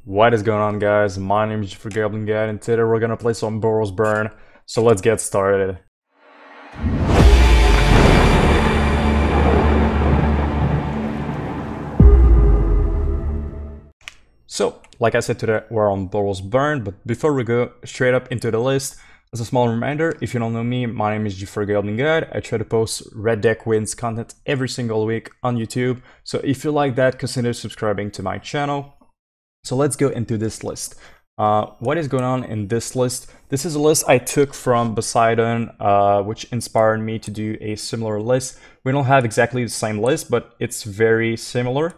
What is going on, guys? My name is ggforgoblinguide, and today we're gonna play some Boros Burn. So let's get started. So, like I said, today we're on Boros Burn, but before we go straight up into the list, as a small reminder, if you don't know me, my name is ggforgoblinguide. I try to post Red Deck Wins content every single week on YouTube. So if you like that, consider subscribing to my channel. So let's go into this list. What is going on in this list? This is a list I took from Poseidon, which inspired me to do a similar list. We don't have exactly the same list, but it's very similar.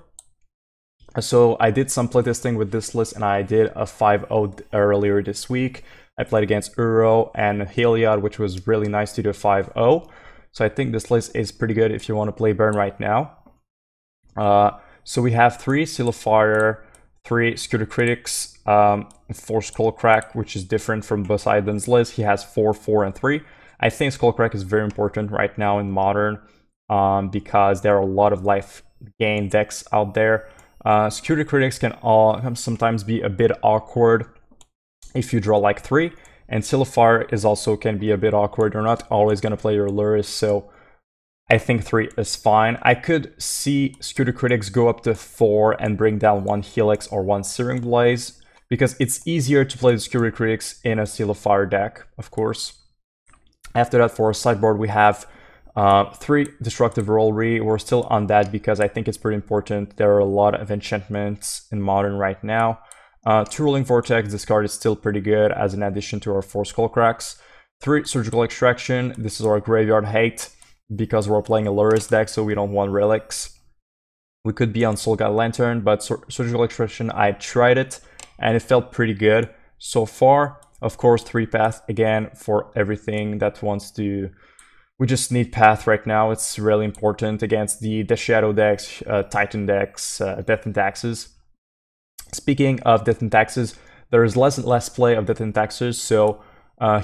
So I did some playtesting with this list, and I did a 5-0 earlier this week. I played against Uro and Heliod, which was really nice to do a 5-0. So I think this list is pretty good if you want to play Burn right now. So we have 3 Seal of Fire, 3 Skewer the Critics, 4 Skullcrack, which is different from Poseidon's list. He has 4, 4, and 3. I think Skullcrack is very important right now in Modern because there are a lot of life gain decks out there. Skewer the Critics can sometimes be a bit awkward if you draw like 3, and Seal of Fire can be a bit awkward. You're not always going to play your Lurrus, so I think 3 is fine. I could see Skewer the Critics go up to 4 and bring down 1 Helix or 1 Searing Blaze, because it's easier to play the Skewer the Critics in a Seal of Fire deck, of course. After that, for our sideboard, we have 3 Destructive Revelry. We're still on that because I think it's pretty important. There are a lot of enchantments in Modern right now. 2 Roiling Vortex, this card is still pretty good as an addition to our 4 Skullcracks. 3 Surgical Extraction, this is our graveyard hate, because we're playing a Lurrus deck, so we don't want relics. We could be on Soul Guide Lantern, but Surgical Extraction, I tried it, and it felt pretty good so far. Of course, 3 Path, again, for everything that wants to... We just need Path right now. It's really important against the Shadow decks, Titan decks, Death and Taxes. Speaking of Death and Taxes, there is less and less play of Death and Taxes, so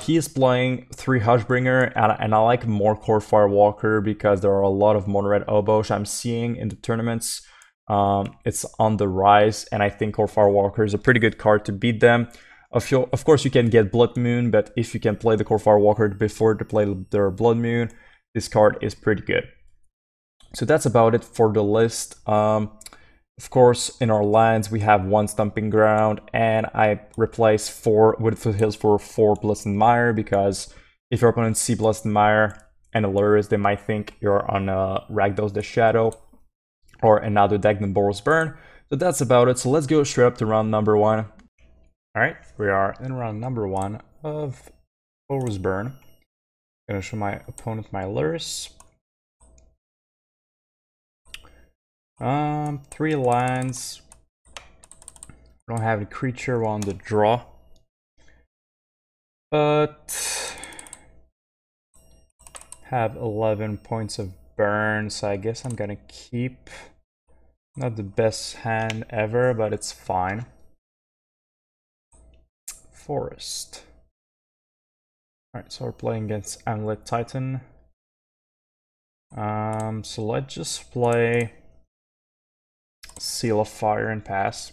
he is playing 3 Hushbringer, and I like more Kor Firewalker because there are a lot of mono red oboes I'm seeing in the tournaments. It's on the rise, and I think Kor Firewalker is a pretty good card to beat them. Of course, you can get Blood Moon, but if you can play the Kor Firewalker before to play their Blood Moon, this card is pretty good. So that's about it for the list. Of course, in our lands, we have 1 Stomping Ground, and I replaced 4 Wooded Foothills for 4 Bloodstained Mire, because if your opponents see Bloodstained Mire and a Lurrus, they might think you're on Rakdos the Shadow or another deck than Boros Burn. So that's about it. So let's go straight up to round number 1. Alright, we are in round number 1 of Boros Burn. I'm gonna show my opponent my Lurrus. 3 lands. We don't have any creature on the draw, but have 11 points of burn, so I guess I'm gonna keep. Not the best hand ever, but it's fine. Forest. Alright, so we're playing against Amulet Titan. So let's just play Seal of Fire and pass.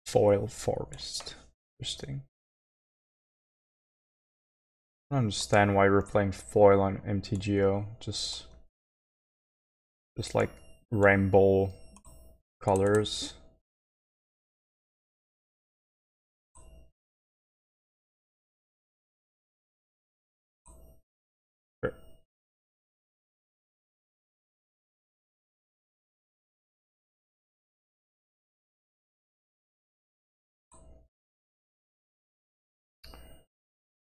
Foil Forest. Interesting. I don't understand why we're playing foil on mtgo. Just like rainbow colors.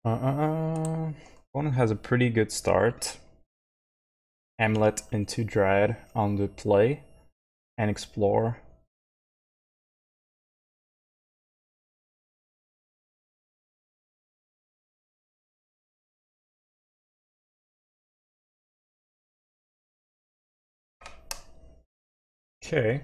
Opponent has a pretty good start. Amulet into Dread on the play and explore. Okay.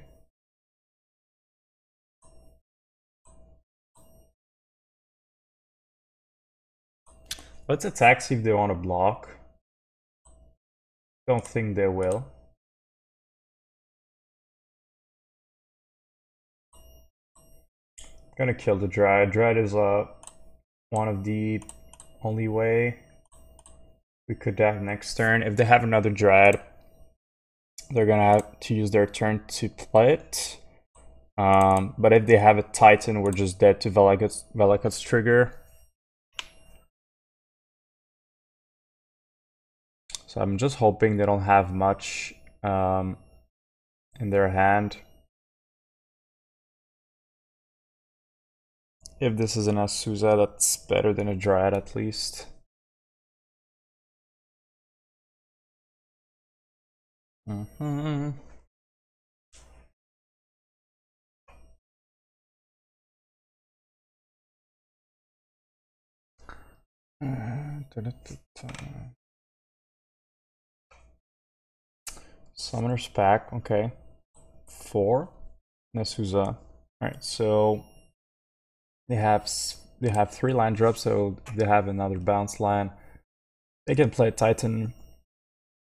Let's attack, see if they want to block. Don't think they will. Gonna kill the Dryad. Dryad is one of the only way we could have next turn. If they have another Dryad, they're gonna have to use their turn to play it. But if they have a Titan, we're just dead to Velekat's trigger. So I'm just hoping they don't have much in their hand. If this is an Azusa, that's better than a Dryad at least. Summoner's Pack, okay. 4. Azusa. Alright, so they have 3 land drops, so they have another bounce land. They can play Titan,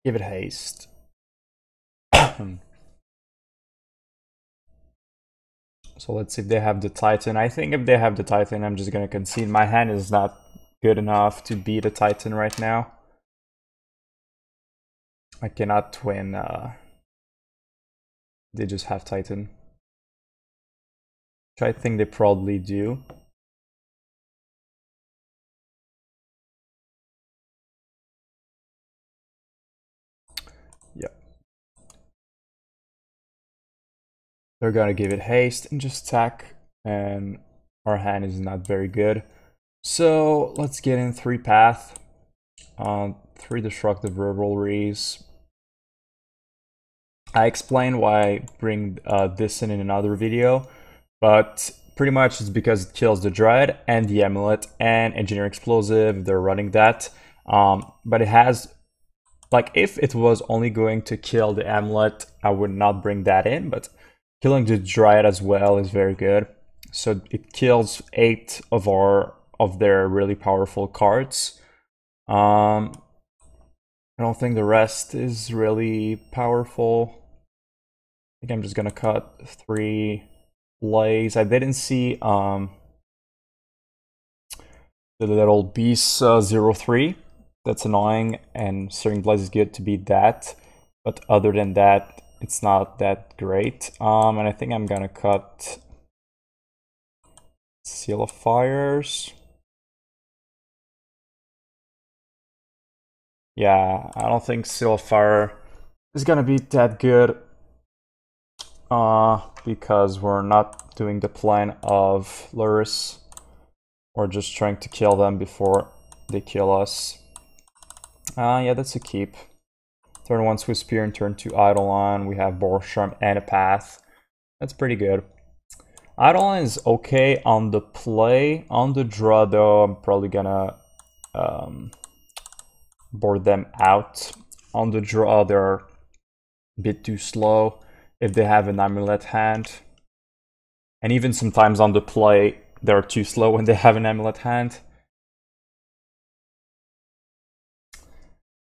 give it haste. So let's see if they have the Titan. I think if they have the Titan, I'm just gonna concede. My hand is not good enough to beat a Titan right now. I cannot twin. They just have Titan. Which I think they probably do. Yep. They're gonna give it haste and just attack, and our hand is not very good. So let's get in 3 path, 3 Destructive Revelries. I explained why I bring this in another video, but pretty much it's because it kills the Dryad and the Amulet and Engineer Explosive. They're running that, but it has, like, if it was only going to kill the Amulet, I would not bring that in, but killing the Dryad as well is very good. So it kills 8 of their really powerful cards. I don't think the rest is really powerful. I think I'm just gonna cut 3 Blaze. I didn't see the little Beast 03. That's annoying, and Searing Blaze is good to beat that. But other than that, it's not that great. And I think I'm gonna cut Seal of Fires. Yeah, I don't think Seal of Fire is gonna be that good. Because we're not doing the plan of Lurrus. We're just trying to kill them before they kill us. Yeah, that's a keep. Turn 1 Swiftspear and turn 2 Eidolon. We have Boros Charm and a Path. That's pretty good. Eidolon is okay on the play. On the draw, though, I'm probably gonna board them out. On the draw, they're a bit too slow if they have an Amulet hand. And even sometimes on the play, they're too slow when they have an Amulet hand.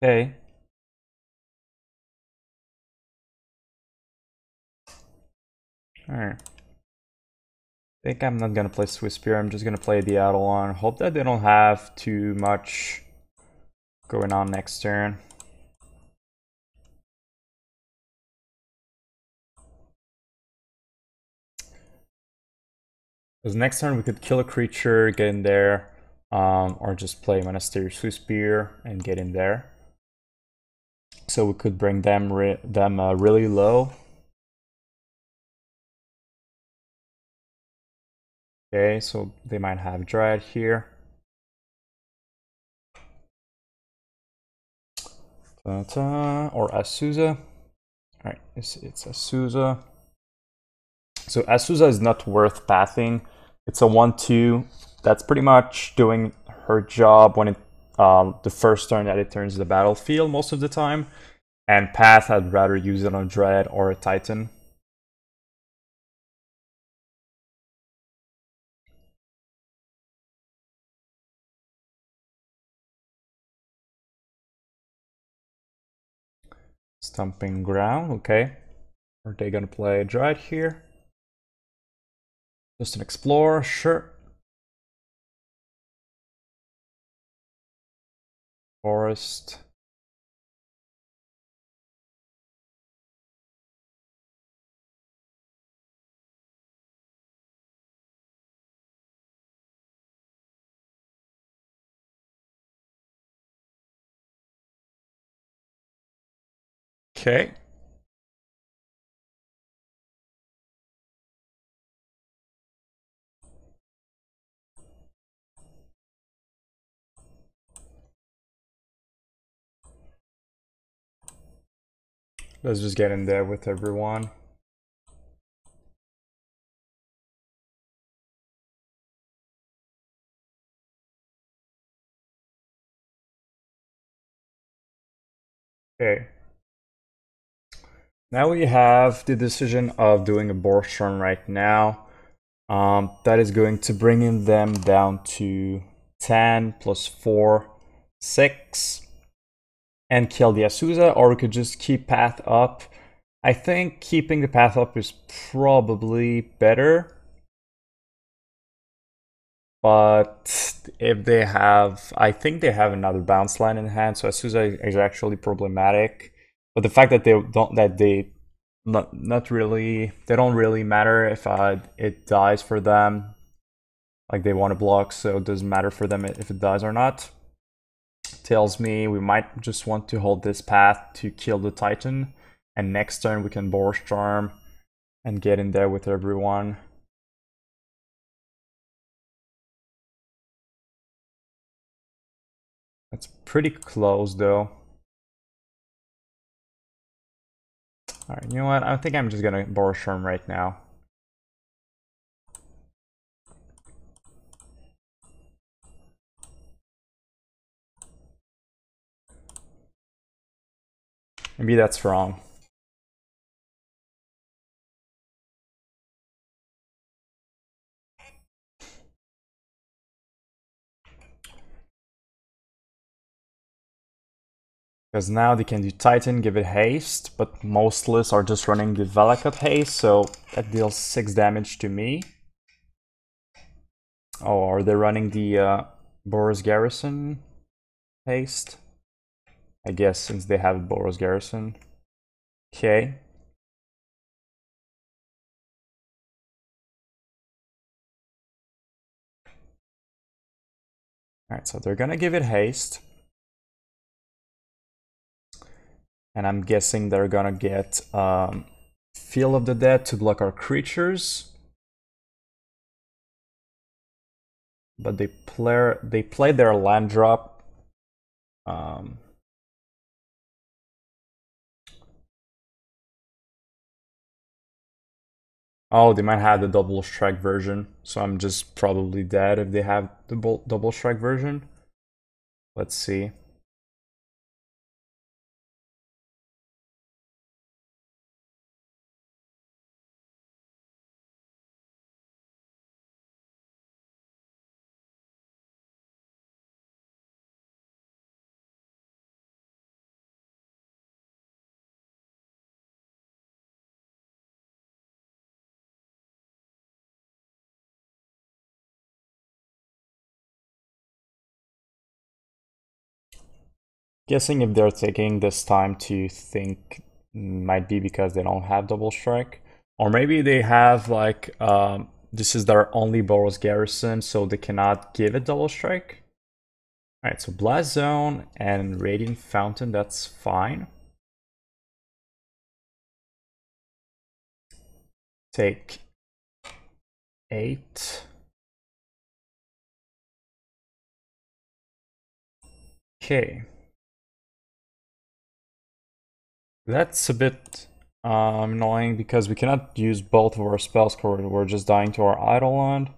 Okay. Alright. I think I'm not gonna play Swiftspear, I'm just gonna play the Eidolon. Hope that they don't have too much going on next turn. Because next turn we could kill a creature, get in there, or just play Monastery Swiftspear and get in there. So we could bring them really low. Okay, so they might have Dryad here. Or Azusa. Alright, it's Azusa. So Azusa is not worth pathing. It's a 1/2. That's pretty much doing her job when it the first turn that it turns the battlefield most of the time. And Path, I'd rather use it on Dread or a Titan. Stomping Ground, okay. Are they gonna play a Druid here? Just an Explorer, sure. Forest. Okay. Let's just get in there with everyone. Okay. Now we have the decision of doing a Boros Charm right now. That is going to bring them down to 10 plus 4, 6, and kill the Azusa, or we could just keep path up. I think keeping the path up is probably better. But if they have, I think they have another bounce line in hand, so Azusa is actually problematic. But the fact that they not really, they don't really matter if it dies for them. Like they want to block, so it doesn't matter for them if it dies or not. Tells me we might just want to hold this path to kill the Titan, and next turn we can Boros Charm and get in there with everyone. That's pretty close though. Alright, you know what? I think I'm just gonna Boros Charm right now. Maybe that's wrong. Because now they can do Titan, give it haste, but most lists are just running the Valakut haste, so that deals 6 damage to me. Oh, are they running the Boros Garrison haste? I guess since they have Boros Garrison. Okay. Alright, so they're gonna give it haste. And I'm guessing they're gonna get Field of the Dead to block our creatures. But they play their land drop. Oh, they might have the double strike version, so I'm just probably dead if they have the double strike version. Let's see. Guessing if they're taking this time to think might be because they don't have double strike. Or maybe they have like, this is their only Boros Garrison, so they cannot give it double strike. Alright, so Blast Zone and Radiant Fountain, that's fine. Take 8. Okay. That's a bit annoying because we cannot use both of our spells because we're just dying to our Eidolon.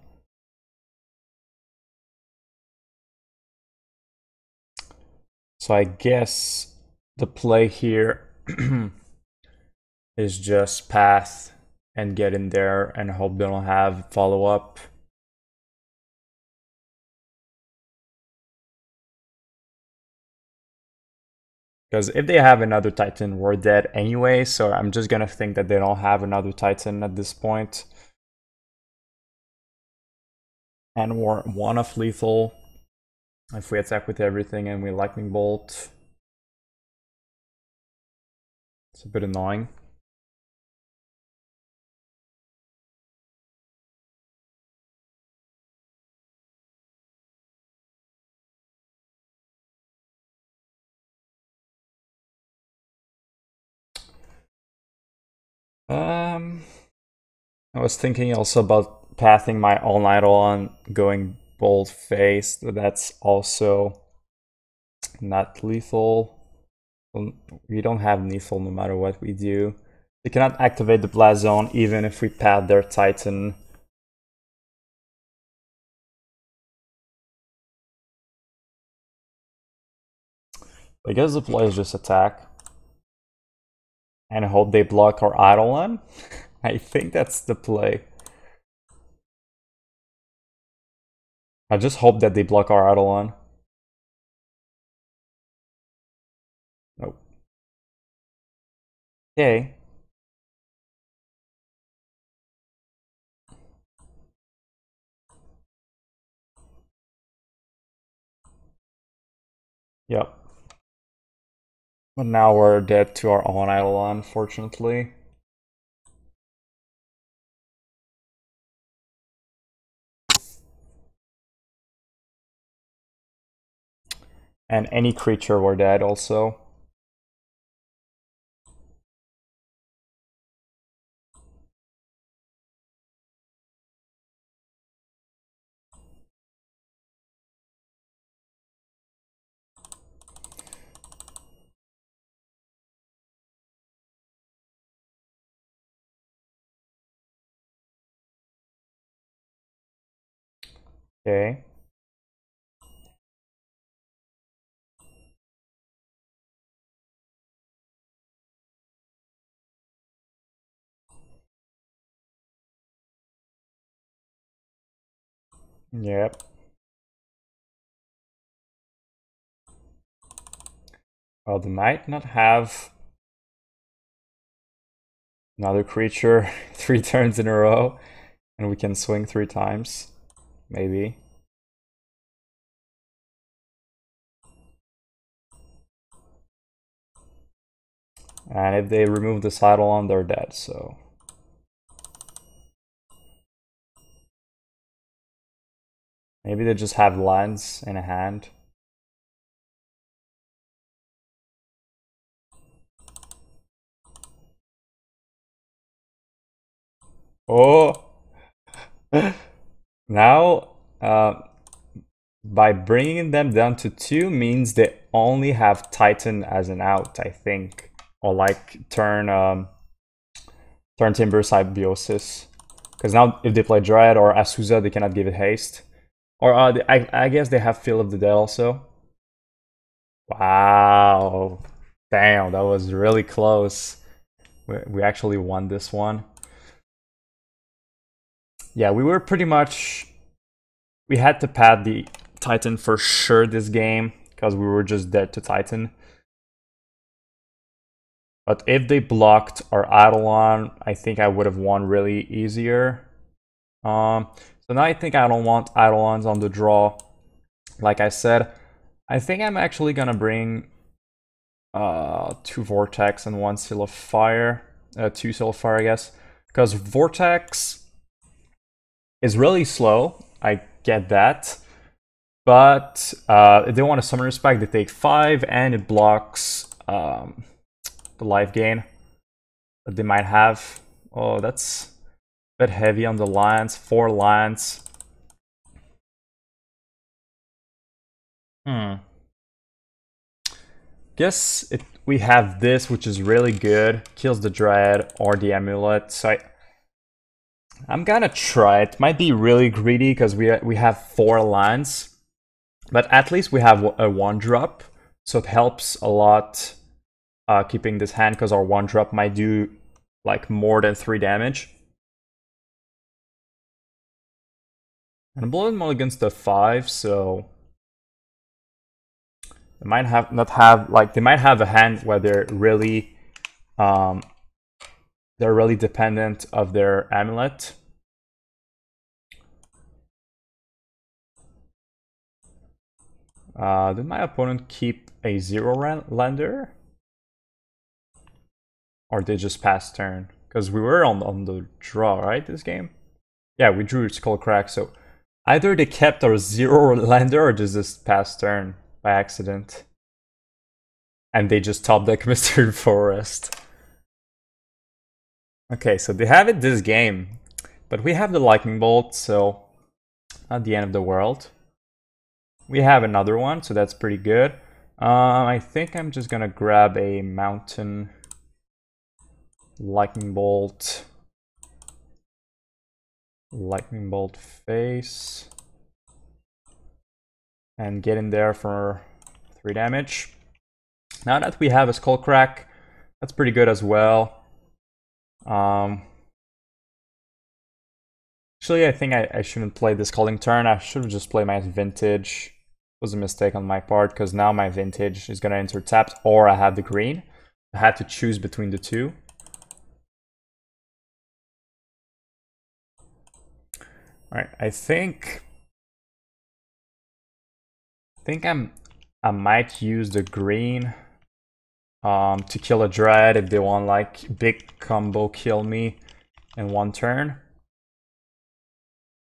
So I guess the play here is just path and get in there and hope they don't have follow-up. Because if they have another Titan, we're dead anyway, so I'm just gonna think that they don't have another Titan at this point. And we're one of lethal. If we attack with everything and we Lightning Bolt. It's a bit annoying. I was thinking also about pathing my all Eidolon, going bold face. That's also not lethal. We don't have lethal no matter what we do. They cannot activate the blast zone even if we path their Titan. I guess the play is just attack. And hope they block our Eidolon. I think that's the play. I just hope that they block our Eidolon. Nope. Okay. Yep. But now we're dead to our own Eidolon, unfortunately. And any creature were dead also. Okay. Yep. Well, they might not have another creature 3 turns in a row, and we can swing 3 times. Maybe. And if they remove this Eidolon, they're dead, so... Maybe they just have lands in a hand. Oh! Now, by bringing them down to 2 means they only have Titan as an out, I think. Or like turn Timber Symbiosis. Because now if they play Dread or Azusa, they cannot give it haste. Or I guess they have Feel of the Dead also. Wow. Damn, that was really close. We actually won this one. Yeah, we were pretty much... We had to pad the Titan for sure this game, because we were just dead to Titan. But if they blocked our Eidolon, I think I would have won really easier. So now I think I don't want Eidolons on the draw. Like I said, I think I'm actually gonna bring 2 Vortex and 1 Seal of Fire. 2 Seal of Fire, I guess. Because Vortex is really slow, I get that. But if they want to summon respect, they take 5 and it blocks the life gain that they might have. Oh, that's a bit heavy on the lands. 4 lands. Guess we have this, which is really good. Kills the Dread or the Amulet. So I'm gonna try it. Might be really greedy because we have 4 lands. But at least we have a 1-drop. So it helps a lot keeping this hand, because our 1-drop might do like more than 3 damage. And Blood Mulligan's the 5, so They might have not have like they might have a hand where they're really dependent of their amulet. Did my opponent keep a 0 lander? Or did they just pass turn? Because we were on the draw, right, this game? Yeah, we drew Skullcrack, so either they kept our 0 lander or just passed turn by accident. And they just top deck Mystery Forest. Okay, so they have it this game. But we have the Lightning Bolt, so not the end of the world. We have another one, so that's pretty good. I think I'm just gonna grab a Mountain Lightning Bolt face, and get in there for 3 damage. Now that we have a Skullcrack, that's pretty good as well. Actually, I think I shouldn't play the Scalding Tarn. I should have just played my Vintage. It was a mistake on my part, because now my Vintage is going to enter tapped, or I have the green. I had to choose between the two. Alright, I think I might use the green to kill a Dread if they want like big combo kill me in 1 turn.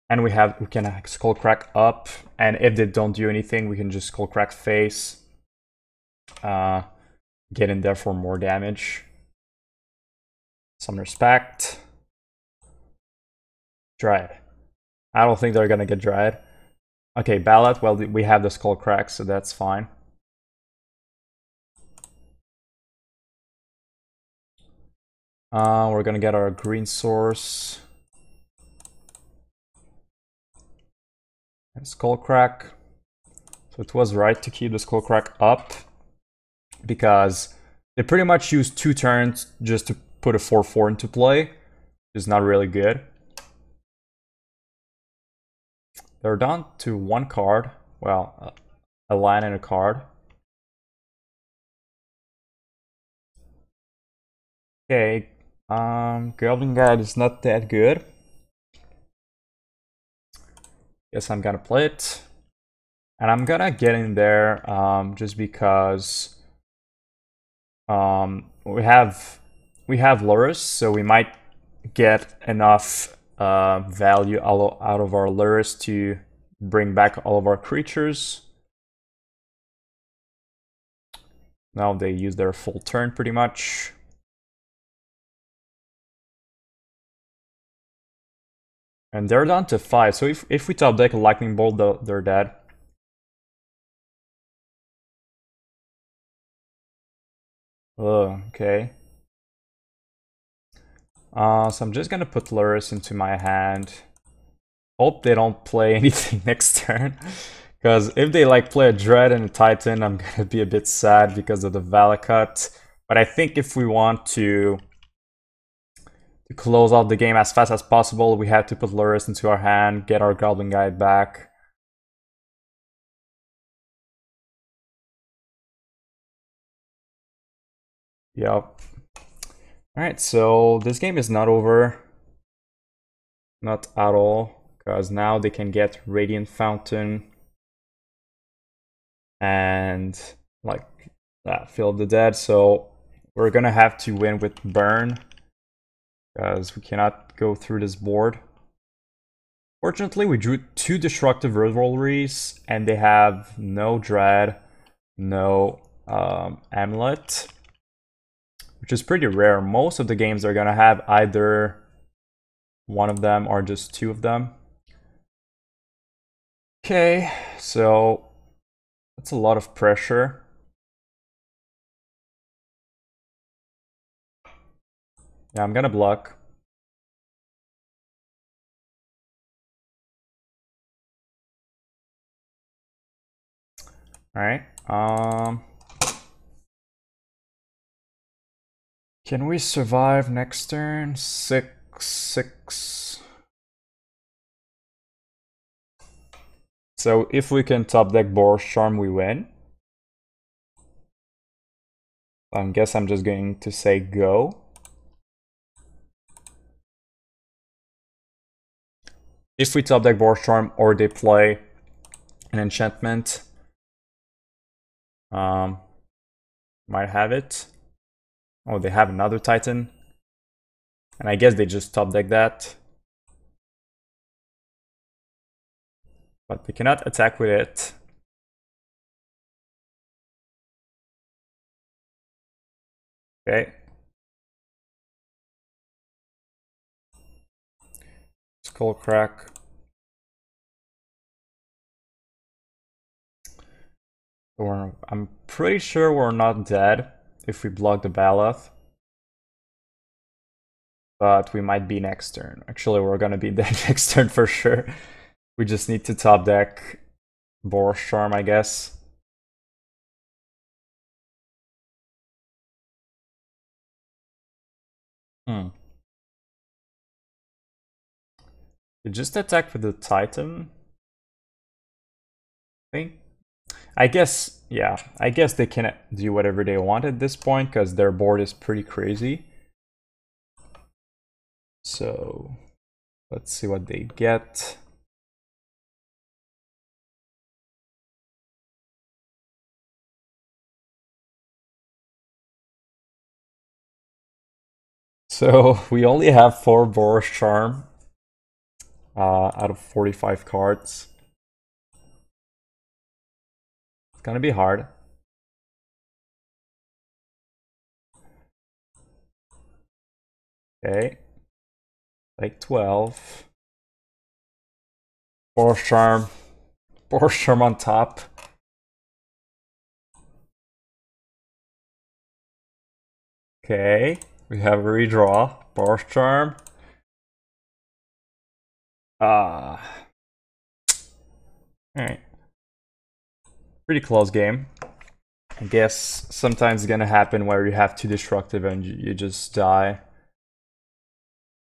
And we can Skullcrack up, and if they don't do anything, we can just Skullcrack face. Get in there for more damage. Some respect. Dryad. I don't think they're gonna get Dryad. Okay, Ballot, well, we have the Skullcrack, so that's fine. We're gonna get our green source. And Skullcrack. So it was right to keep the Skullcrack up, because they pretty much used 2 turns just to put a 4/4 into play, which is not really good. They're down to 1 card. Well, a land and a card. Okay, Goblinguide is not that good. Guess I'm gonna play it. And I'm gonna get in there just because we have Lurrus, so we might get enough value out of our Lurrus to bring back all of our creatures. Now they use their full turn pretty much. And they're down to 5, so if we top deck a Lightning Bolt, they're dead. Oh, okay. So I'm just gonna put Lurrus into my hand. Hope they don't play anything next turn. Because if they like play a Dread and a Titan, I'm gonna be a bit sad because of the Valakut. But I think if we want to close out the game as fast as possible, we have to put Lurrus into our hand, get our Goblinguide back. Yep. Alright, so this game is not over. Not at all. Because now they can get Radiant Fountain. And like that, Fill the Dead. So we're gonna have to win with Burn, because we cannot go through this board. Fortunately, we drew 2 Destructive Revelries, and they have no Dread, no Amulet, which is pretty rare. Most of the games are gonna have either one of them or just 2 of them. Okay, so that's a lot of pressure. Yeah, I'm gonna block. Alright. Can we survive next turn? 6/6. So if we can top deck Boros Charm, we win. I guess I'm just going to say go. If we top deck Boros Charm or they play an enchantment, might have it. Oh, they have another Titan. And I guess they just top deck that. But they cannot attack with it. Okay. Skullcrack. I'm pretty sure we're not dead if we block the Baloth. But we might be next turn. Actually, we're gonna be dead next turn for sure. We just need to top deck Boros Charm, I guess. Hmm. They just attack with the Titan. I guess, yeah, I guess they can do whatever they want at this point because their board is pretty crazy. So let's see what they get. So we only have 4 Boros Charm out of 45 cards. It's gonna be hard. Okay. Like 12. Boros Charm. Boros Charm on top. Okay. We have a redraw. Boros Charm. Alright. Pretty close game. I guess sometimes it's gonna happen where you have 2 destructive and you just die.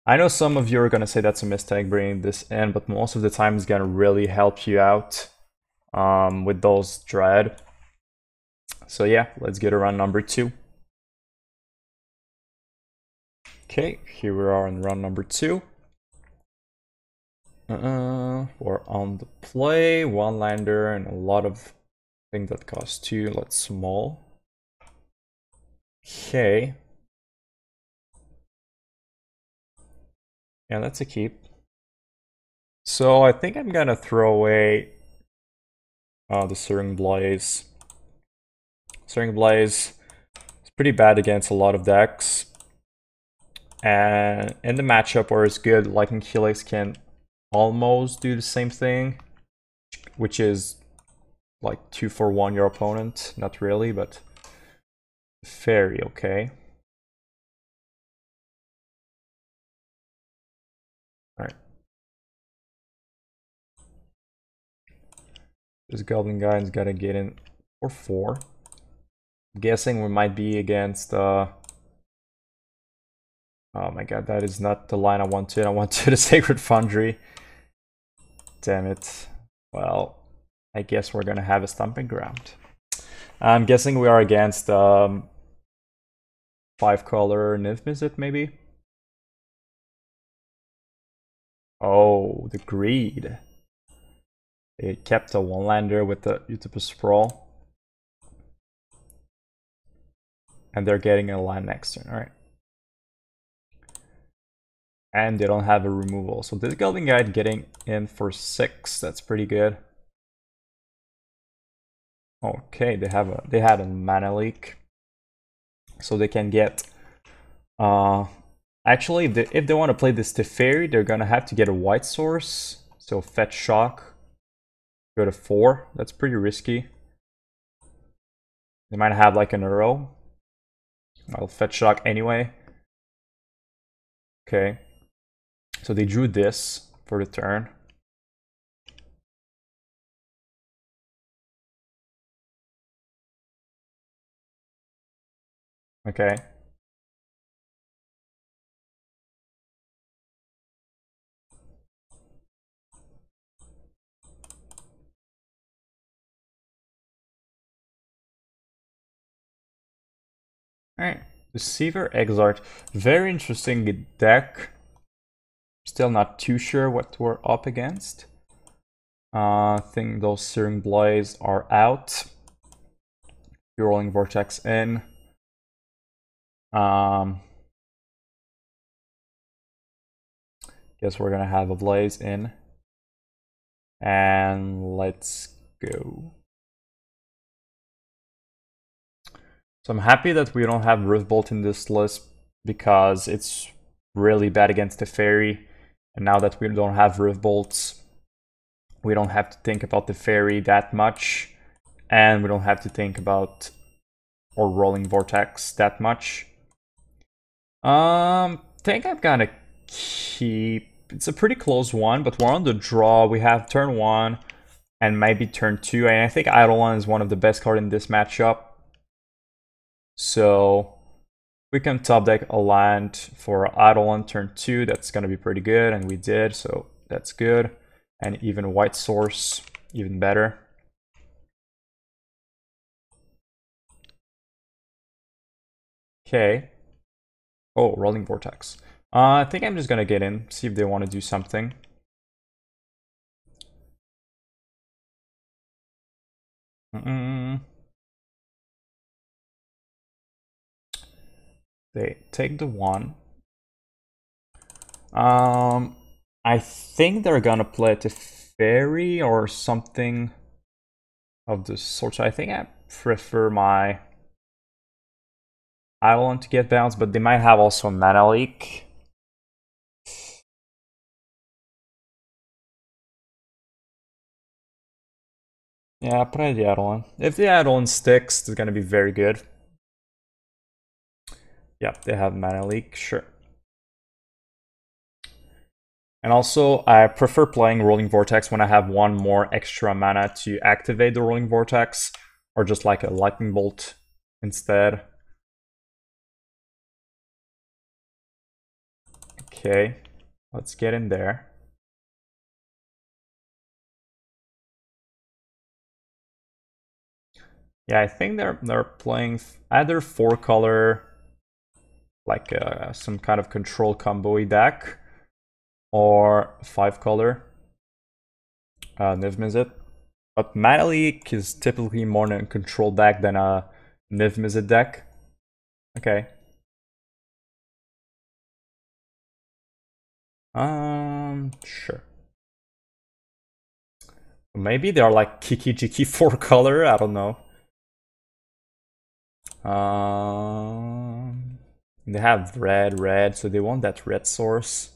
I know some of you are gonna say that's a mistake bringing this in, but most of the time it's gonna really help you out with those dread. So yeah, let's get around number 2. Okay, here we are in round number 2. We're on the play, 1 lander and a lot of things that cost 2. Let's small. Okay. Yeah, that's a keep. So I think I'm gonna throw away the Searing Blaze. Searing Blaze is pretty bad against a lot of decks. And in the matchup where it's good, Lightning Helix can almost do the same thing, which is like 2 for 1 your opponent. Not really, but very okay. Alright. This Goblin guy is gonna get in for 4. I'm guessing we might be against oh my god, that is not the line I wanted. I wanted the Sacred Foundry. Damn it. Well, I guess we're gonna have a Stomping Ground. I'm guessing we are against 5-color Nymph Mizzet, maybe? Oh, the greed. They kept a 1-lander with the Utopia Sprawl. And they're getting a land next turn, alright. And they don't have a removal. So this Scalding Guide getting in for 6, that's pretty good. Okay, they had a mana leak. So they can get actually if they want to play this Teferi, they're gonna have to get a white source. So fetch shock. Go to 4. That's pretty risky. They might have like an Uro. I'll fetch shock anyway. Okay. So they drew this for the turn. Okay. Deceiver Exart. Very interesting deck. Still not too sure what we're up against. I think those Searing Blaze are out. Roiling Vortex in. Guess we're gonna have a Blaze in. And let's go. So I'm happy that we don't have Riftbolt in this list because it's really bad against the Fairy. And now that we don't have Riftbolts, we don't have to think about the Fairy that much. And we don't have to think about or Roiling Vortex that much. Think I'm gonna keep... It's a pretty close one, but we're on the draw. We have turn 1 and maybe turn 2. And I think Eidolon is one of the best cards in this matchup. So we can top deck a land for Eidolon turn 2. That's gonna be pretty good, and we did, so that's good. And even White Source, even better. Okay. Oh, Roiling Vortex. I think I'm just gonna get in, see if they want to do something. They take the 1. I think they're gonna play the Fairy or something of the sort. So I think I prefer my Eidolon to get bounced, but they might have also a mana leak. Yeah, probably the Eidolon. If the Eidolon sticks, it's gonna be very good. Yep, they have mana leak, sure. And also, I prefer playing Roiling Vortex when I have one more extra mana to activate the Roiling Vortex, or just like a Lightning Bolt instead. Okay, let's get in there. Yeah, I think they're playing either 4-color, like some kind of control combo deck, or 5-color Niv Mizzet. But Mana Leak is typically more in a control deck than a Niv Mizzet deck. Okay. Sure. Maybe they are like Kiki Jiki 4-color, I don't know. They have red, so they want that red source.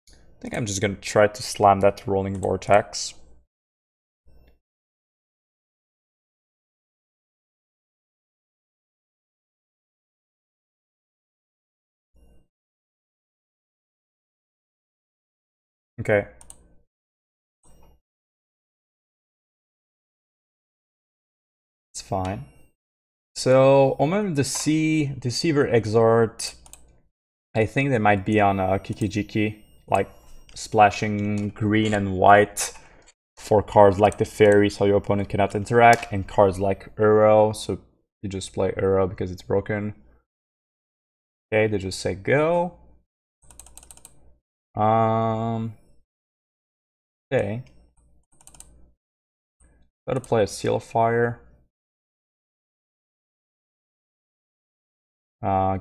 I think I'm just gonna try to slam that Roiling Vortex. Okay. It's fine. So, Omen of the Sea, Deceiver Exart, I think they might be on Kikijiki, like splashing green and white for cards like the Fairy, so your opponent cannot interact, and cards like Uro, so you just play Uro because it's broken. Okay, they just say go. Okay. Gotta play a Seal of Fire.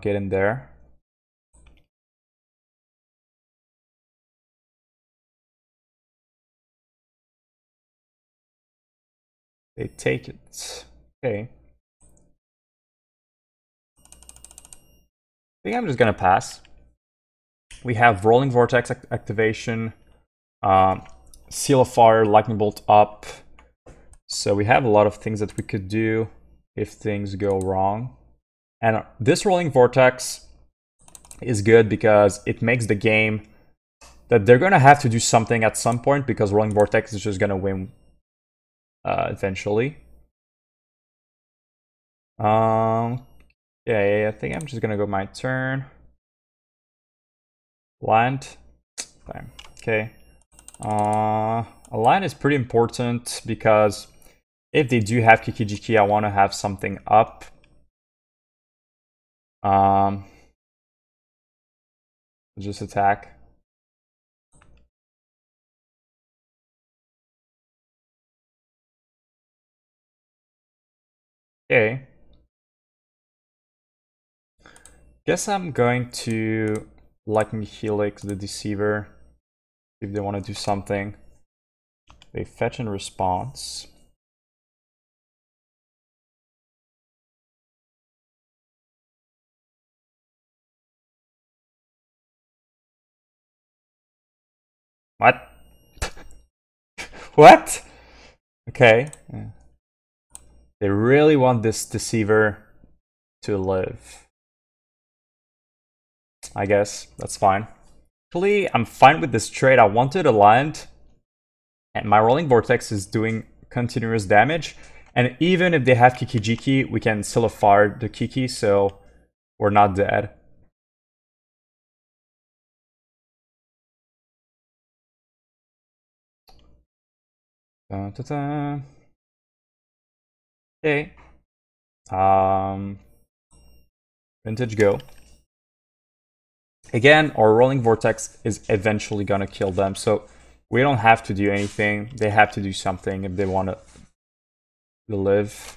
Get in there. They take it. Okay. I think I'm just gonna pass. We have Roiling Vortex activation, Seal of Fire, Lightning Bolt up. So we have a lot of things that we could do if things go wrong. And this Roiling Vortex is good because it makes the game that they're gonna have to do something at some point because Roiling Vortex is just gonna win eventually. Yeah, I think I'm just gonna go my turn. Land. Fine. Okay. A line is pretty important because if they do have Kikijiki, I want to have something up. Just attack. Okay. Guess I'm going to Lightning Helix the Deceiver if they want to do something. They fetch in response. What? What? Okay. Yeah. They really want this Deceiver to live. I guess that's fine. Actually, I'm fine with this trade. I wanted a land, and my Roiling Vortex is doing continuous damage. And even if they have Kikijiki, we can still fire the Kiki, so we're not dead. Dun, dun, dun. Okay. Vintage go. Again, our Roiling Vortex is eventually gonna kill them, so we don't have to do anything. They have to do something if they want to live.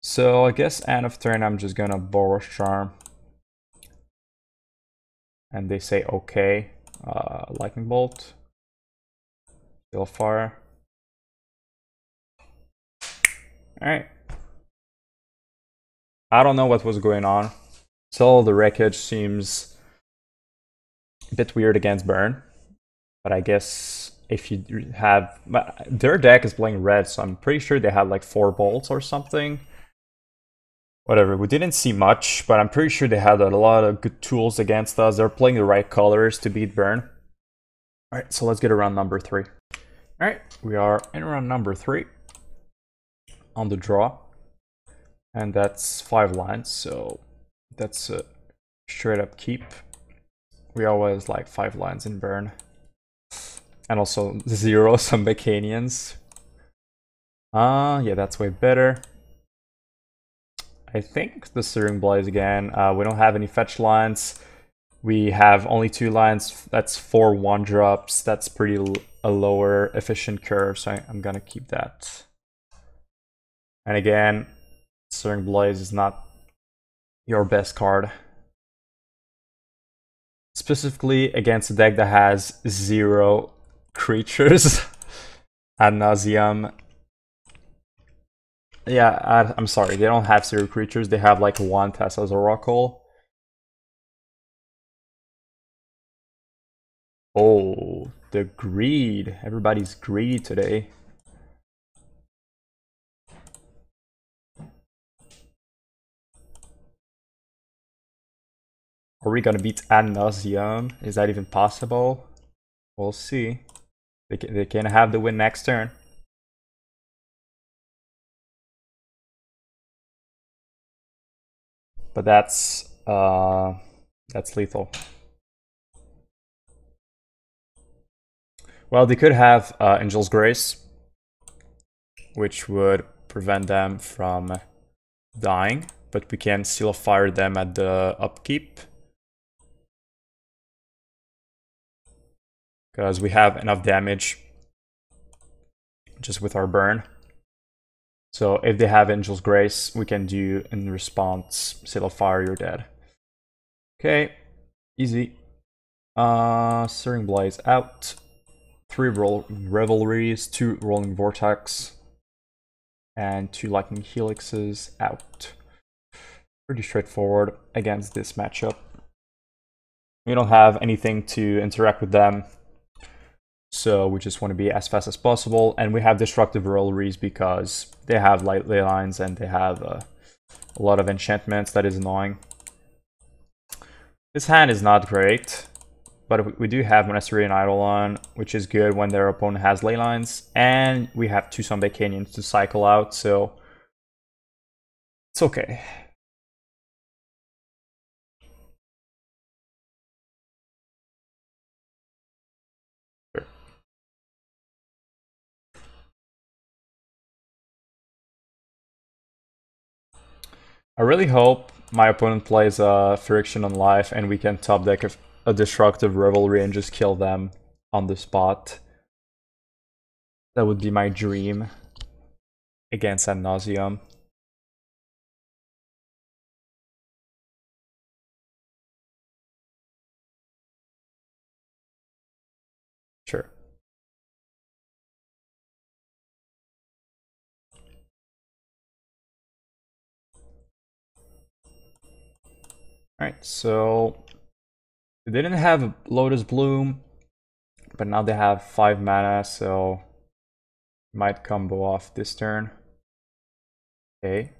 So I guess end of turn, I'm just gonna Boros Charm. And they say okay. Lightning Bolt. Still fire. Alright. I don't know what was going on. Still, the wreckage seems a bit weird against Burn. But I guess if you have... Their deck is playing red, so I'm pretty sure they had like 4 bolts or something. Whatever, we didn't see much, but I'm pretty sure they had a lot of good tools against us. They're playing the right colors to beat Burn. Alright, so let's get around number 3. Alright, we are in round number 3 on the draw. And that's 5 lines, so that's a straight up keep. We always like 5 lines in Burn. And also 0 Sunbaked Canyons. Yeah, that's way better. I think the Searing Blaze again. We don't have any fetch lines. We have only 2 lines. That's 4 1-drops. That's pretty a lower efficient curve, so I'm gonna keep that. And again, Searing Blaze is not your best card. Specifically against a deck that has 0 creatures ad nauseum. Yeah, I'm sorry, they don't have 0 creatures. They have like 1 Tessa's Oracle. Oh, the greed. Everybody's greedy today. Are we gonna beat ad nauseum? Is that even possible? We'll see. They can have the win next turn. But that's lethal. Well, they could have Angel's Grace, which would prevent them from dying, but we can still fire them at the upkeep. Because we have enough damage just with our burn. So if they have Angel's Grace, we can do in response, Seal of Fire, you're dead. Okay, easy. Searing Blaze out. 3 Revelries, 2 Roiling Vortex, and 2 Lightning Helixes out. Pretty straightforward against this matchup. We don't have anything to interact with them, so we just want to be as fast as possible. And we have Destructive Revelries because they have light ley lines and they have a lot of enchantments. That is annoying. This hand is not great, but we do have Monastery and Eidolon, which is good when their opponent has ley lines. And we have 2 Sunbaked Canyons to cycle out, so it's okay. I really hope my opponent plays a Friction on Life and we can top deck a Destructive Revelry and just kill them on the spot. That would be my dream against Ad Nauseam. Sure. Alright, so they didn't have Lotus Bloom, but now they have 5 mana, so might combo off this turn. Okay.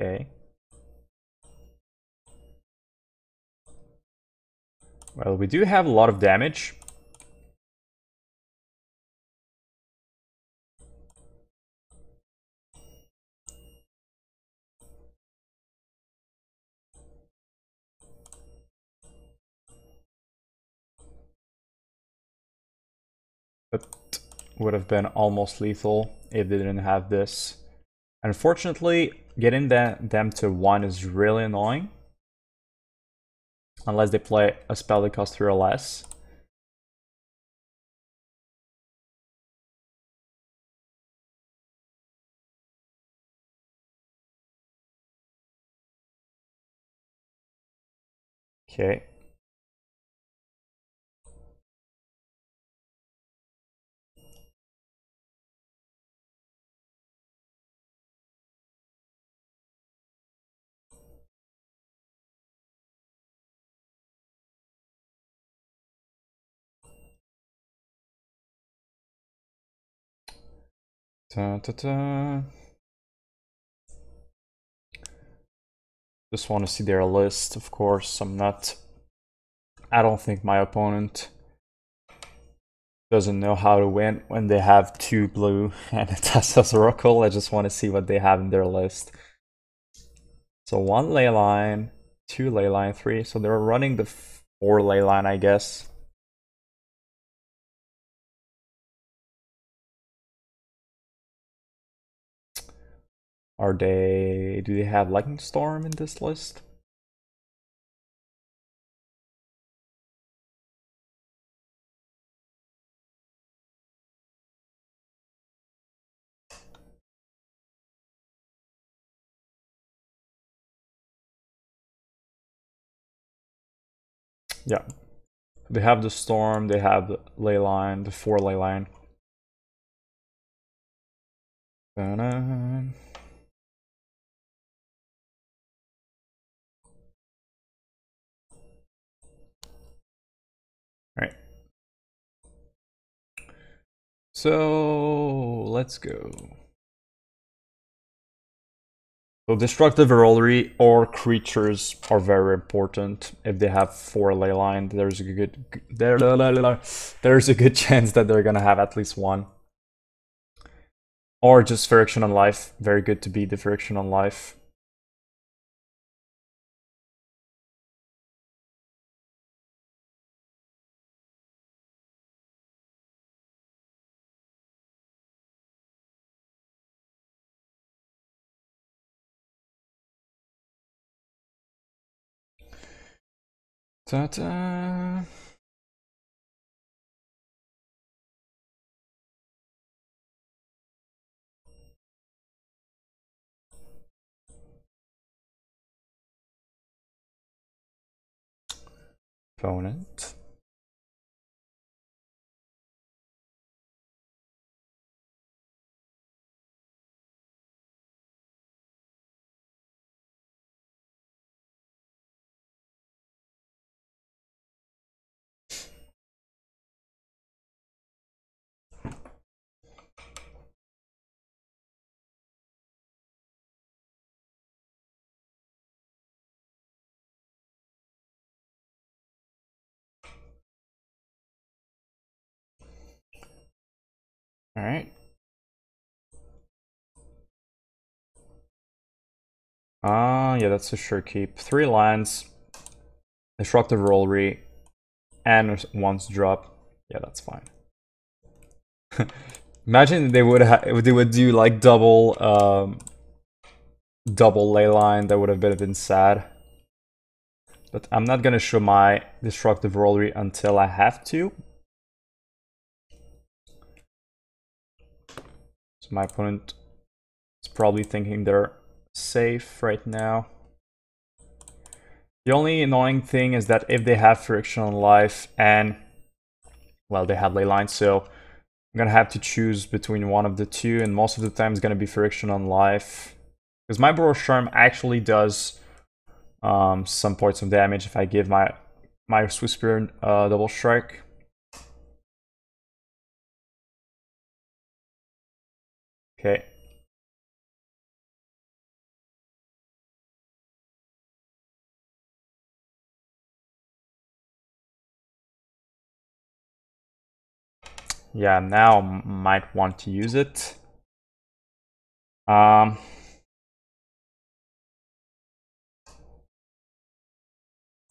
Okay. Well, we do have a lot of damage. But would have been almost lethal if they didn't have this. Unfortunately, getting them to 1 is really annoying. Unless they play a spell that costs 3 or less. Okay. Ta -ta -ta. Just want to see their list, of course. I don't think my opponent doesn't know how to win when they have 2 blue and a Tassa's Oracle. I just want to see what they have in their list. So 1 Leyline, 2 Leyline, 3. So they're running the 4 Leyline, I guess. Do they have Lightning Storm in this list? Yeah. They have the Storm, they have the Leyline, the 4 Leyline. Right. So let's go. So Destructive Revelry or creatures are very important. If they have 4 Leyline, there's a good chance that they're gonna have at least 1. Or just Friction on Life. Very good to beat the Friction on Life. Ta-da. Opponent. Alright. Yeah, that's a sure keep. 3 lands, Destructive Revelry, and once drop. Yeah, that's fine. Imagine they would do like double ley line. That would have been sad. But I'm not gonna show my Destructive Revelry until I have to. So my opponent is probably thinking they're safe right now. The only annoying thing is that if they have Friction on life and, well, they have Leyline, so I'm gonna have to choose between one of the two, and most of the time it's gonna be Friction on life. Because my Boros Charm actually does some points of damage if I give my Swiftspear double strike. Okay. Yeah, now might want to use it.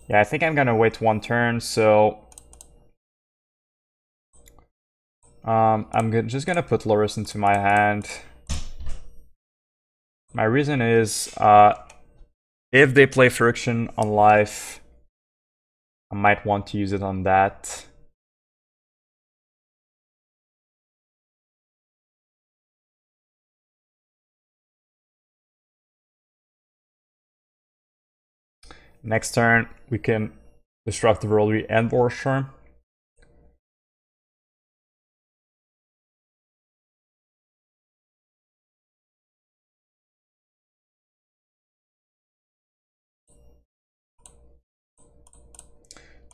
Yeah, I think I'm gonna wait one turn, so I'm just gonna put Lurrus into my hand. My reason is, if they play Friction on life, I might want to use it on that. Next turn, we can Destructive Revelry and Boros Charm.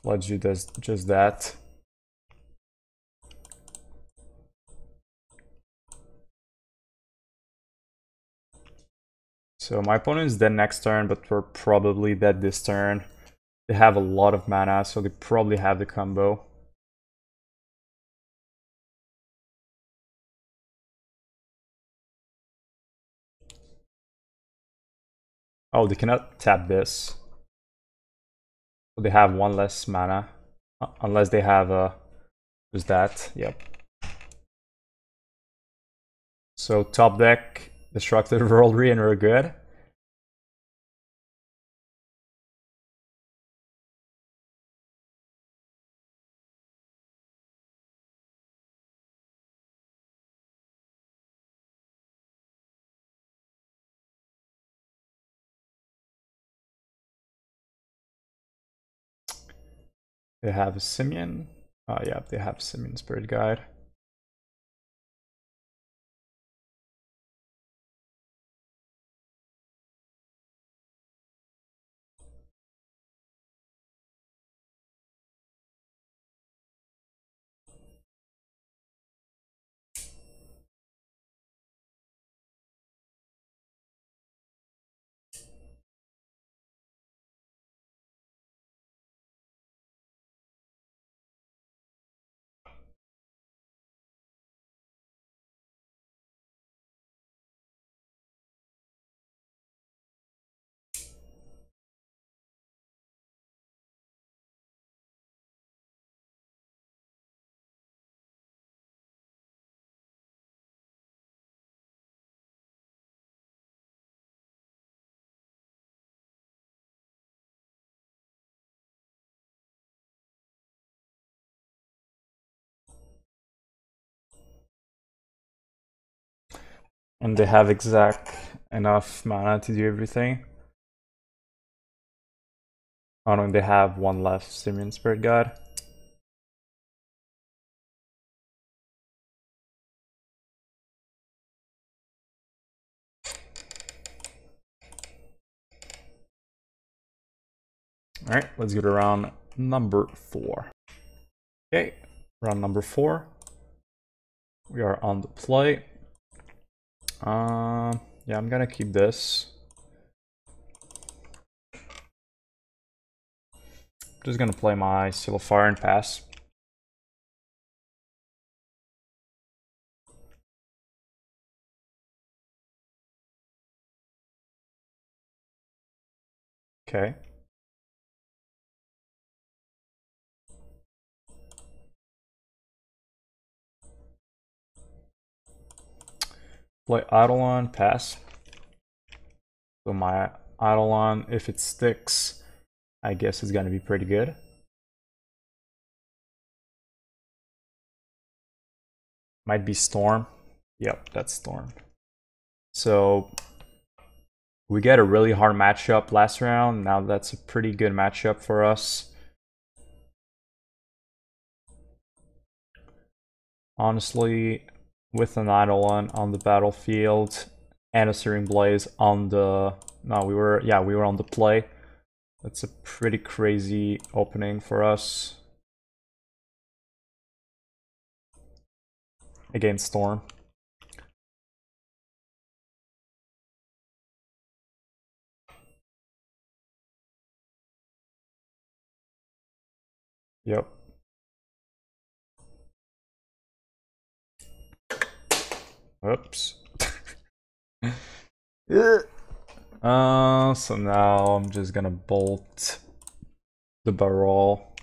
Let's do just that. So my opponent is dead next turn, but we're probably dead this turn. They have a lot of mana, so they probably have the combo. Oh, they cannot tap this. So they have one less mana. Unless they have just that. Yep. So top deck, Destructive Revelry, and we're good. They have a Simian. Yeah, they have Simian Spirit Guide. And they have exact enough mana to do everything. Oh no, they have one left, Simian Spirit Guide. Alright, let's go to round number 4. Okay, round number 4. We are on the play. Yeah, I'm gonna keep this. Just gonna play my Seal of Fire and pass. Okay. Play Eidolon, pass. So my Eidolon, if it sticks, I guess it's gonna be pretty good. Might be Storm. Yep, that's Storm. So we get a really hard matchup last round. Now that's a pretty good matchup for us. Honestly, with an Eidolon on the battlefield and a Searing Blaze on the... No, we were on the play. That's a pretty crazy opening for us. Against Storm. Yep. Oops. So now I'm just gonna bolt the barrel.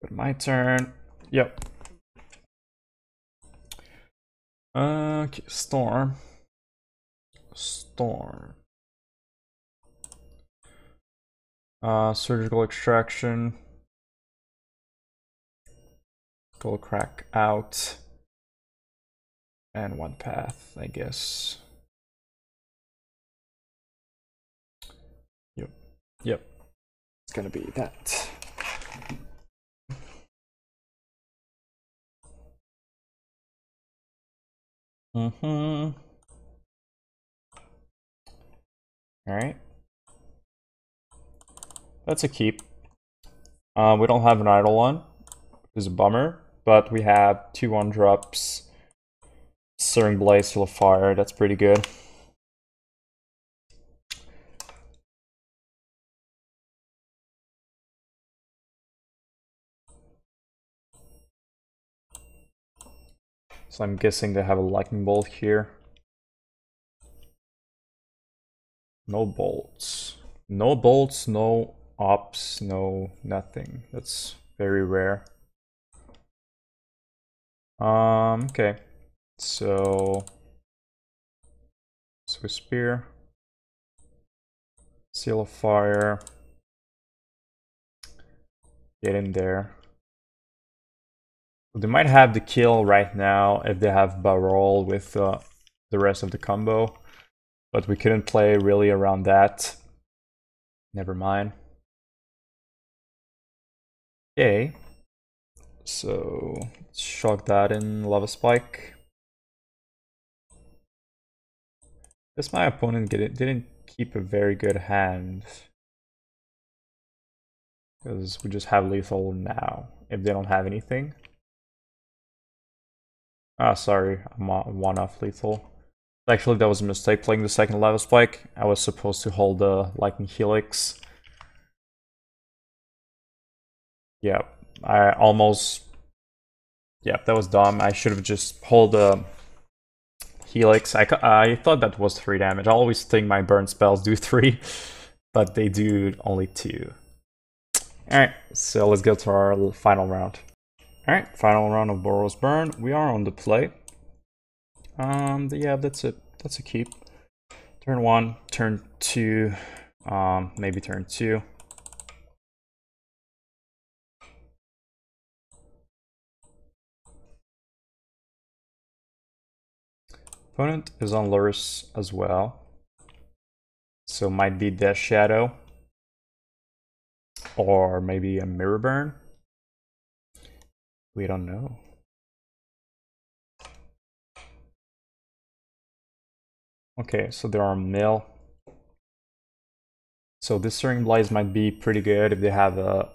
But my turn. Yep. Okay, Storm. Surgical Extraction. Skullcrack out. And one path, I guess. Yep. It's gonna be that. Alright. That's a keep. We don't have an Eidolon, which is a bummer, but we have 2 1-drops. Searing Blaze, Seal of Fire, that's pretty good. So I'm guessing they have a Lightning Bolt here. No bolts. No bolts, no ops, no nothing. That's very rare. Okay. So Swiftspear. Seal of Fire. Get in there. They might have the kill right now if they have Barrel with the rest of the combo, but we couldn't play really around that. Never mind. Okay, so let's shock that in Lava Spike. Guess my opponent didn't keep a very good hand, because we just have lethal now if they don't have anything. Ah, sorry, I'm one off lethal. Actually, that was a mistake playing the second Lava Spike. I was supposed to hold the Lightning Helix. Yeah, I almost... Yeah, that was dumb. I should have just hold the Helix. I thought that was 3 damage. I always think my burn spells do 3, but they do only 2. Alright, so let's go to our final round. Alright, final round of Boros Burn. We are on the play. Yeah, that's it. That's a keep. Turn 1, turn 2, maybe turn 2. Opponent is on Lurrus as well. So might be Death Shadow. Or maybe a Mirror Burn. We don't know. Okay, so there are mill. So this Searing Blaze might be pretty good if they have a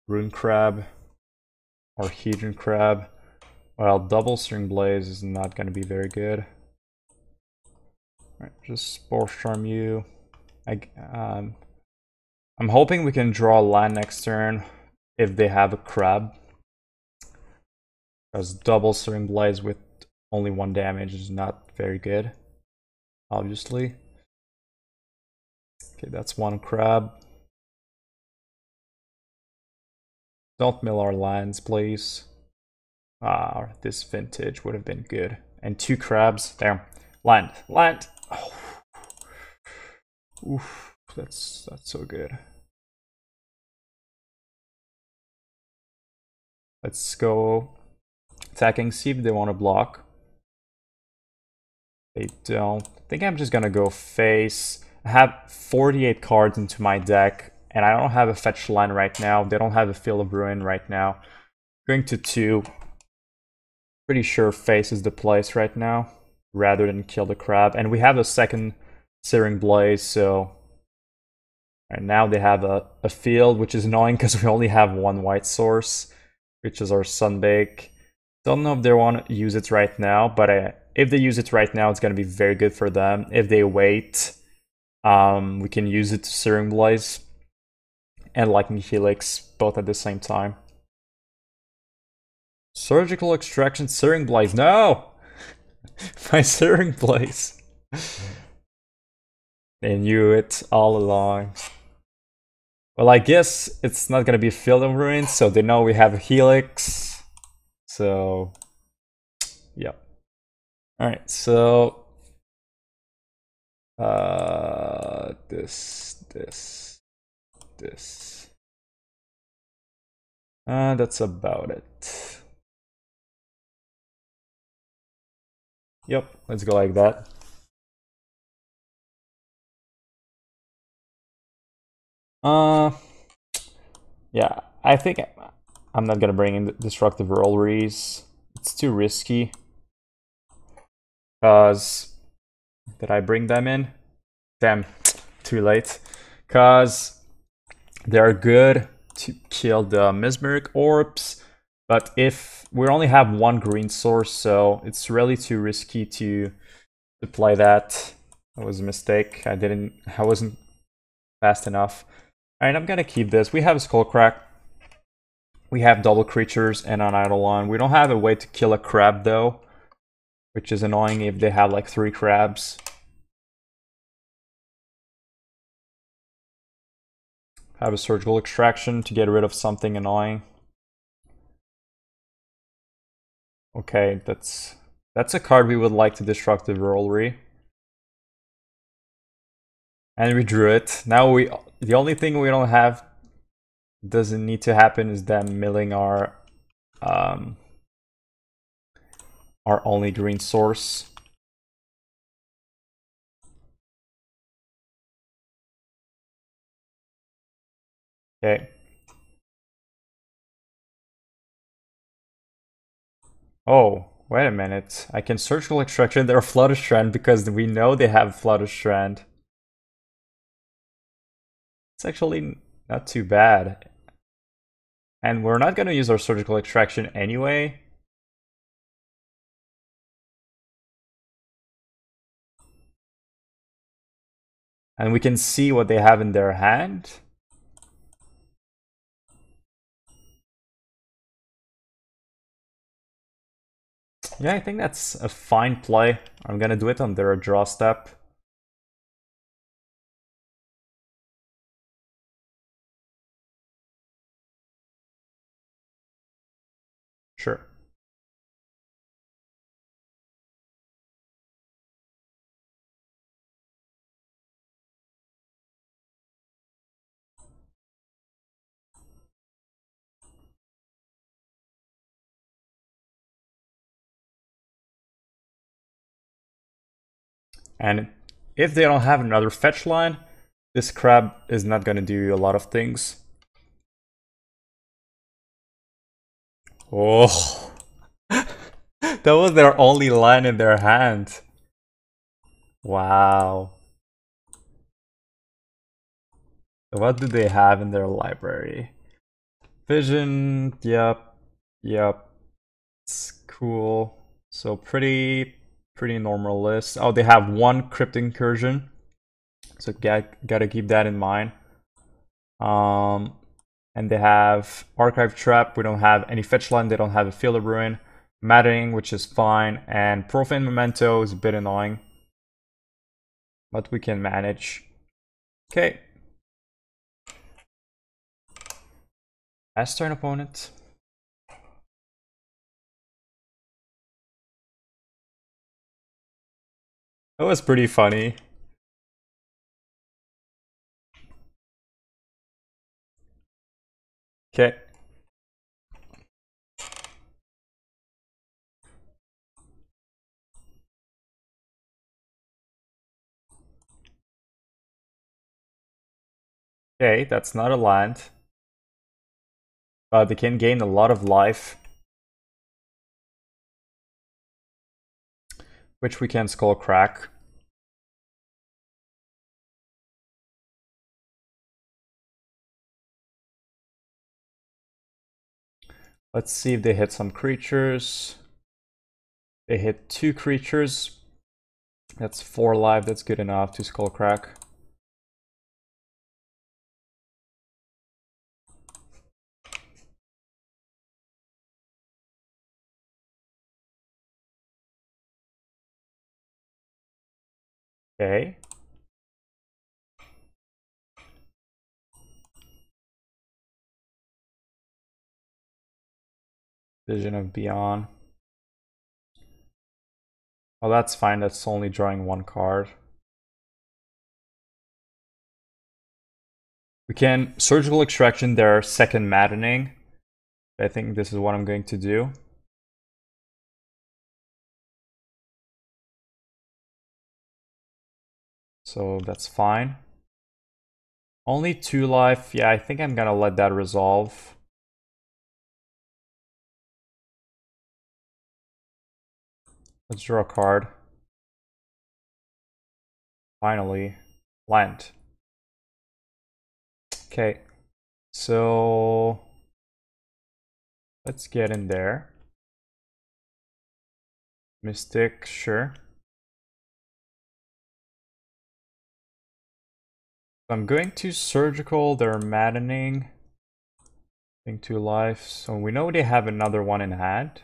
Rune Crab or Hedron Crab. Well, double Searing Blaze is not going to be very good. Alright, just Boros Charm you. I'm hoping we can draw a land next turn if they have a Crab. Because double Searing Blaze with only 1 damage is not very good, obviously. Okay, that's 1 Crab. Don't mill our lands, please. Ah, this Vintage would have been good And 2 crabs. Damn. Land. Land. Oh. Oof. That's so good. Let's go attacking, see if they want to block. They don't. I think I'm just gonna go face. I have 48 cards into my deck, and I don't have a fetch line right now. They don't have a Field of Ruin right now. Going to 2. Pretty sure face is the place right now, rather than kill the crab. And we have a second Searing Blaze, so... And now they have a field, which is annoying because we only have 1 white source, which is our Sunbake. Don't know if they want to use it right now, but if they use it right now, it's going to be very good for them. If they wait, we can use it to Searing Blaze and Lightning Helix both at the same time. Surgical Extraction, Searing Blaze. No! My Searing Blaze. They knew it all along. Well, I guess it's not gonna be Field of Ruins, so they know we have a Helix. So, yeah. Alright, so... this. That's about it. Yep, let's go like that. Yeah, I think I'm not gonna bring in the Destructive Revelries. It's too risky. Cause did I bring them in? Damn, too late. Cause they're good to kill the Mesmeric Orbs, but if we only have 1 green source, so it's really too risky to play that. That was a mistake. I wasn't fast enough. Alright, I'm gonna keep this. We have a Skullcrack. We have double creatures and an Eidolon. We don't have a way to kill a crab though, which is annoying if they have like 3 crabs. Have a Surgical Extraction to get rid of something annoying. Okay, that's a card we would like to Destructive Revelry. And we drew it. Now the only thing we don't have doesn't need to happen is them milling our only green source. Okay. Oh, wait a minute. I can Surgical Extraction their Flutter Strand because we know they have Flutter Strand. It's actually not too bad. And we're not going to use our Surgical Extraction anyway. And we can see what they have in their hand. Yeah, I think that's a fine play. I'm going to do it on their draw step. Sure. And if they don't have another fetch line, this crab is not going to do a lot of things. Oh, that was their only line in their hand. Wow. What do they have in their library? Vision, yep. It's cool. So pretty normal list. Oh, they have 1 Crypt Incursion. So gotta keep that in mind. And they have Archive Trap. We don't have any fetch line. They don't have a Field of Ruin. Mattering, which is fine. And Profane Memento is a bit annoying, but we can manage. Okay. Last turn, opponent. That was pretty funny. Okay. Okay, that's not a land. But they can gain a lot of life. Which we can Skullcrack. Let's see if they hit some creatures. They hit 2 creatures. That's 4 life, that's good enough to Skullcrack. Okay. Vision of Beyond. Oh, that's fine, that's only drawing 1 card. We can Surgical Extraction their second Maddening. I think this is what I'm going to do. So that's fine. Only 2 life. Yeah, I think I'm gonna let that resolve. Let's draw a card. Finally, land. Okay, so let's get in there. Mystic, sure. I'm going to Surgical, they're Maddening. I think 2 life, so we know they have another one in hand.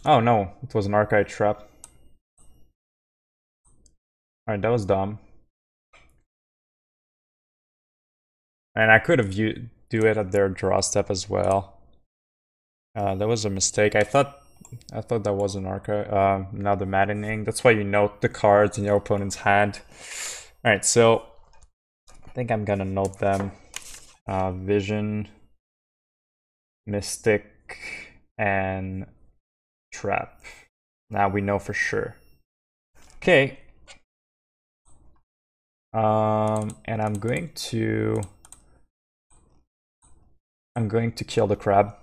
Oh no, it was an Archive Trap. Alright, that was dumb. And I could have do it at their draw step as well. That was a mistake. I thought that was an Archive, not the Maddening. That's why you note the cards in your opponent's hand. Alright, so I think I'm gonna note them. Vision, Mystic, and Trap. Now we know for sure. Okay. And I'm going to kill the crab.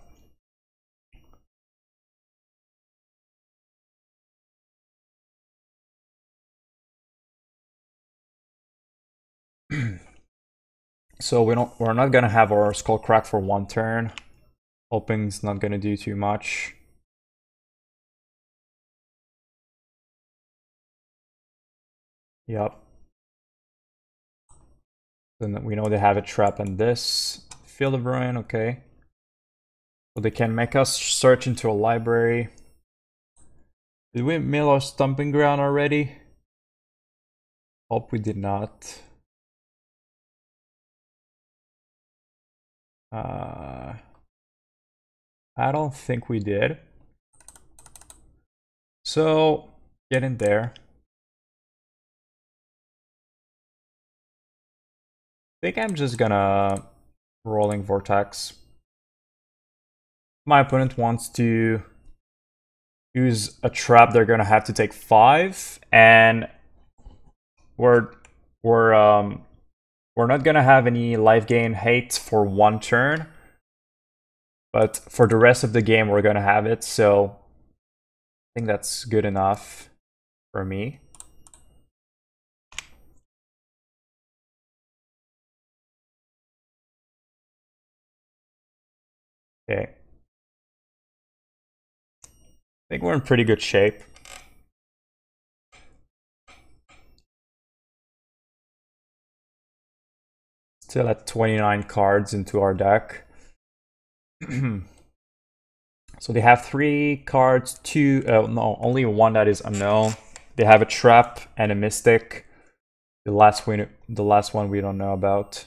So we're not gonna have our Skullcrack for 1 turn. Hoping's not gonna do too much. Yep. Then we know they have a trap on this. Field of Ruin, okay. So they can make us search into a library. Did we mill our Stomping Ground already? Hope we did not. I don't think we did. So, get in there. I think I'm just gonna Roiling Vortex. My opponent wants to use a trap, they're gonna have to take 5, and we're not gonna have any life gain hate for 1 turn, but for the rest of the game we're gonna have it, so I think that's good enough for me. Okay. I think we're in pretty good shape. Still at 29 cards into our deck. So they have 3 cards, 2, no, only 1 that is unknown. They have a trap and a mystic. The last one we don't know about.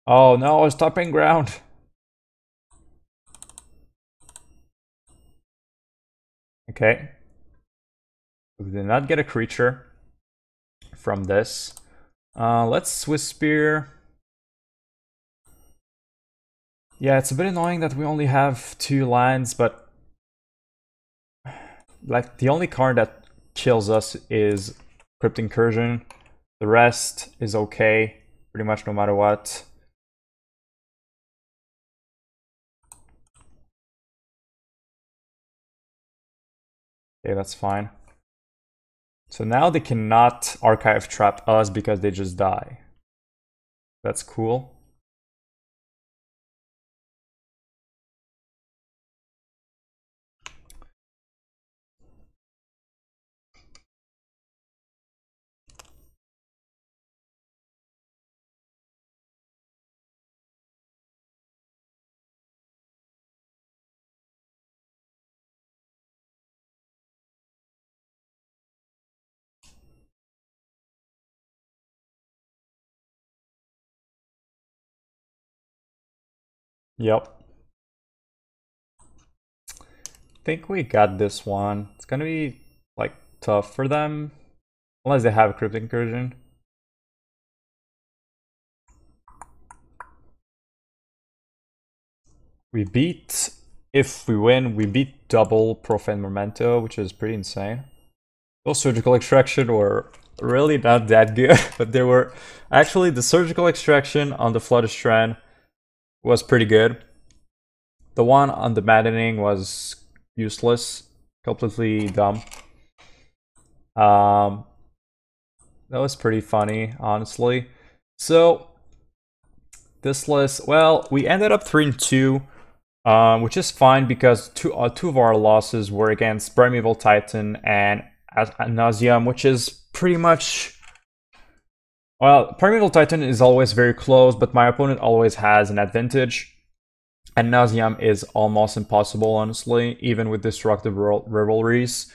Oh no, Stomping Ground. Okay. We did not get a creature from this. Let's Swiftspear. Yeah, it's a bit annoying that we only have 2 lands, but like the only card that kills us is Crypt Incursion. The rest is okay, pretty much no matter what. Okay, that's fine. So now they cannot Archive Trap us because they just die. That's cool. Yep. Think we got this one. It's gonna be like tough for them unless they have a Crypt Incursion. We beat, if we win, we beat double Profane Memento, which is pretty insane. Those Surgical Extraction were really not that good, but they were actually the Surgical Extraction on the Flooded Strand was pretty good. The one on the Maddening was useless, completely dumb. That was pretty funny, honestly. So this list, well, we ended up 3-2, which is fine because two of our losses were against Primeval Titan and Ad Nauseam, which is pretty much, well, Primeval Titan is always very close, but my opponent always has an advantage. Ad Nauseam is almost impossible, honestly, even with Destructive Revelries.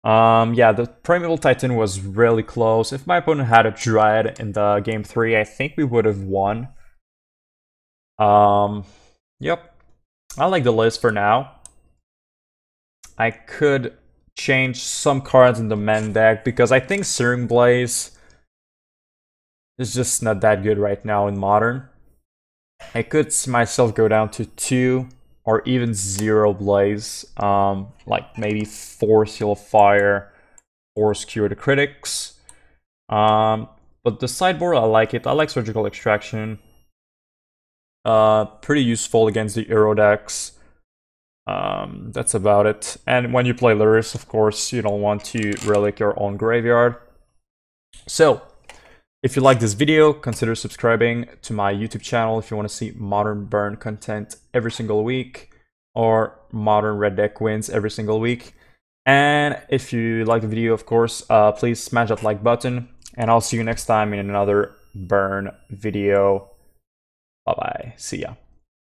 Yeah, the Primeval Titan was really close. If my opponent had a Dread in the game 3, I think we would have won. Yep. I like the list for now. I could change some cards in the main deck because I think Searing Blaze is just not that good right now in Modern. I could see myself go down to 2 or even 0 Blaze, like maybe 4 Seal of Fire or Skewer the Critics. But the sideboard, I like it. I like Surgical Extraction. Pretty useful against the Euro decks. That's about it. And when you play Lurrus, of course, you don't want to relic your own graveyard. So, if you like this video, consider subscribing to my YouTube channel if you want to see Modern Burn content every single week, or Modern Red Deck wins every single week. And if you like the video, of course, please smash that like button, and I'll see you next time in another Burn video. Bye-bye. See ya.